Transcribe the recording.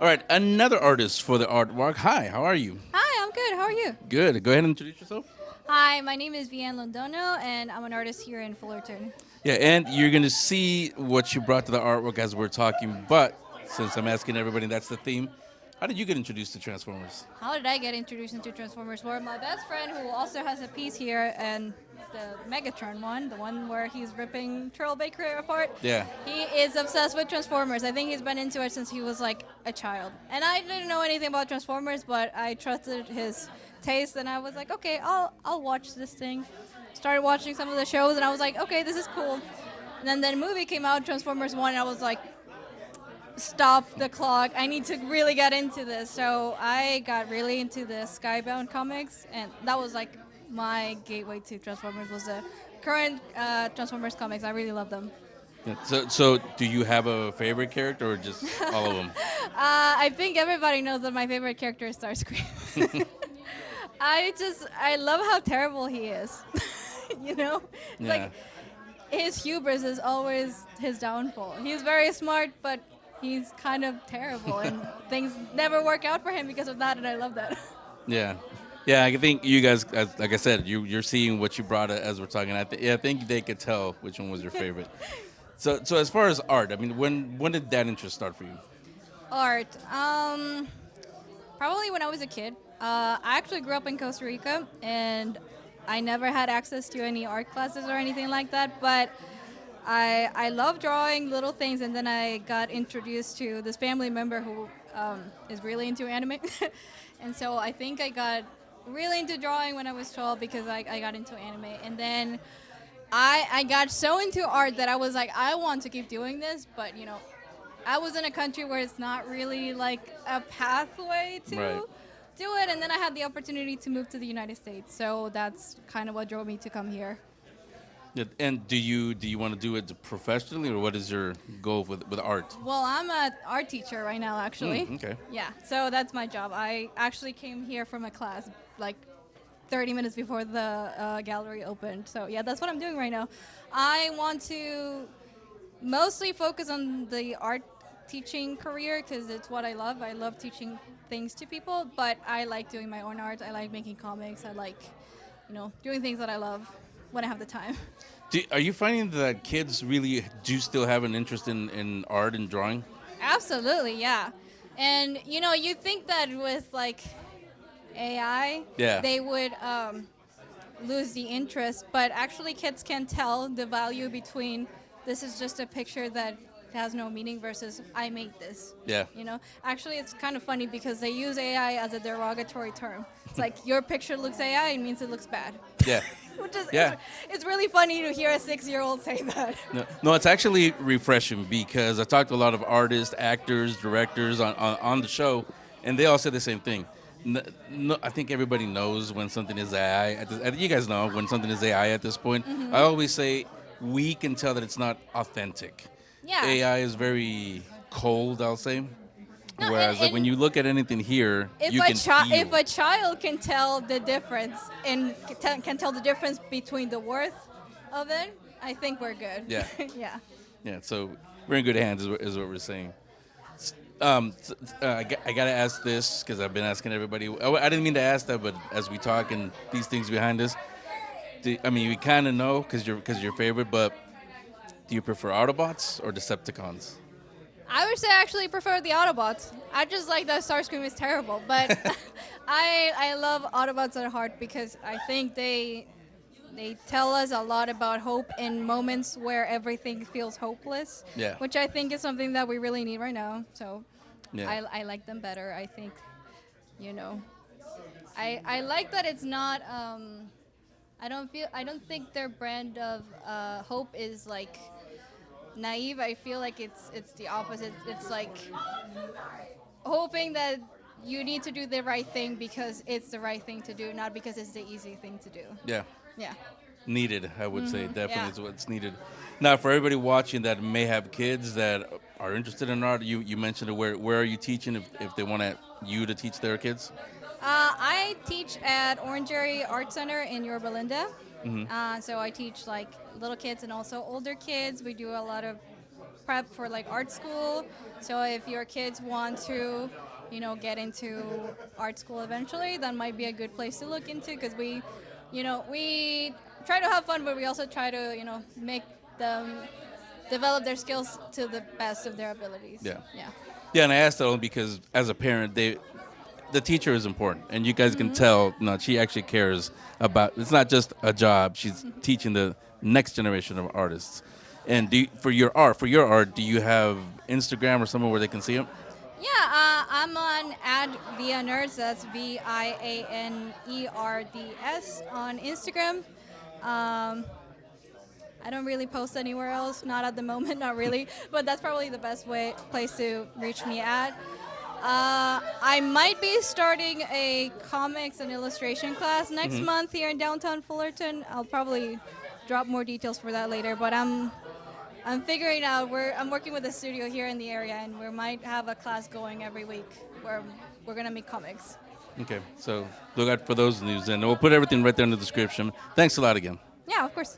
All right, another artist for the art walk. Hi, how are you? Hi, I'm good. How are you? Good. Go ahead and introduce yourself. Hi, my name is Viane Londono, and I'm an artist here in Fullerton. Yeah, and you're going to see what you brought to the artwork as we're talking. But since I'm asking everybody, that's the theme. How did you get introduced to Transformers? How did I get introduced into Transformers? Well, my best friend, who also has a piece here, and the Megatron one, the one where he's ripping Turtle Baker apart. Yeah. He is obsessed with Transformers. I think he's been into it since he was like a child. And I didn't know anything about Transformers, but I trusted his taste, and I was like, okay, I'll watch this thing. Started watching some of the shows, and I was like, okay, this is cool. And then the movie came out, Transformers 1, and I was like, stop the clock. I need to really get into this. So I got really into the Skybound comics, and that was like my gateway to Transformers was the current Transformers comics. I really love them. Yeah, so do you have a favorite character or just all of them? I think everybody knows that my favorite character is Starscream. I love how terrible he is. You know? It's Yeah. like his hubris is always his downfall. He's very smart, but he's kind of terrible, and things never work out for him because of that, and I love that. Yeah. Yeah, I think you guys, like I said, you're seeing what you brought as we're talking. I think they could tell which one was your favorite. So as far as art, I mean, when did that interest start for you? Art. Probably when I was a kid. I actually grew up in Costa Rica, and I never had access to any art classes or anything like that, but I love drawing little things, and then I got introduced to this family member who is really into anime. And so I think I got really into drawing when I was 12 because I got into anime. And then I got so into art that I was like, I want to keep doing this, but you know, I was in a country where it's not really like a pathway to Right. do it, and then I had the opportunity to move to the United States. So that's kind of what drove me to come here. Yeah, and do you want to do it professionally, or what is your goal with art? Well, I'm an art teacher right now, actually. Okay. Yeah, so that's my job. I actually came here from a class like 30 minutes before the gallery opened. So yeah, that's what I'm doing right now. I want to mostly focus on the art teaching career because it's what I love. I love teaching things to people, but I like doing my own art. I like making comics. I like, doing things that I love when I have the time. Are you finding that kids really do still have an interest in art and drawing? Absolutely, yeah. And you think that with like AI, Yeah. they would lose the interest, but actually kids can tell the value between this is just a picture that has no meaning versus I made this. Yeah. Actually it's kind of funny because they use AI as a derogatory term. It's like your picture looks AI, it means it looks bad. Yeah. Which is Yeah. it's really funny to hear a 6-year-old say that. No, it's actually refreshing because I talked to a lot of artists, actors, directors on the show, and they all say the same thing. No, I think everybody knows when something is AI. You guys know when something is AI at this point. Mm-hmm. I always say we can tell that it's not authentic. Yeah. AI is very cold, I'll say. No, Whereas like when you look at anything here, you can feel. If a child can tell the difference and can tell the difference between the worth of it, I think we're good. Yeah. Yeah. Yeah, so we're in good hands, is what we're saying. I got to ask this because I've been asking everybody. I didn't mean to ask that, but as we talk and these things behind us, we kind of know because you're your favorite, but do you prefer Autobots or Decepticons? I would say I actually prefer the Autobots. I just like that Starscream is terrible, but I love Autobots at heart because I think they tell us a lot about hope in moments where everything feels hopeless. Yeah. Which I think is something that we really need right now. So Yeah. I like them better. I think, I like that it's not. I don't think their brand of hope is like naive. I feel like it's the opposite. It's like hoping that you need to do the right thing because it's the right thing to do, not because it's the easy thing to do. Yeah. Yeah. Needed, I would say. Definitely yeah. is what's needed. Now, for everybody watching that may have kids that are interested in art, you mentioned it. Where are you teaching if they want you to teach their kids? I teach at Orangery Art Center in Yorba Linda. Mm-hmm. So I teach like little kids and also older kids. We do a lot of prep for like art school. So if your kids want to, get into art school eventually, that might be a good place to look into because we try to have fun, but we also try to, make them develop their skills to the best of their abilities. Yeah. Yeah. Yeah, and I asked that only because as a parent, the teacher is important, and you guys can tell. She actually cares about. It's not just a job; she's teaching the next generation of artists. And for your art, do you have Instagram or somewhere where they can see them? Yeah, I'm on @Vianerds. That's VIANERDS on Instagram. I don't really post anywhere else, not at the moment, not really, but that's probably the best place to reach me at. I might be starting a comics and illustration class next month here in downtown Fullerton. I'll probably drop more details for that later, but I'm figuring out. I'm working with a studio here in the area, and we might have a class going every week where we're gonna make comics. Okay, so look out for those news, and we'll put everything right there in the description. Thanks a lot again. Yeah, of course.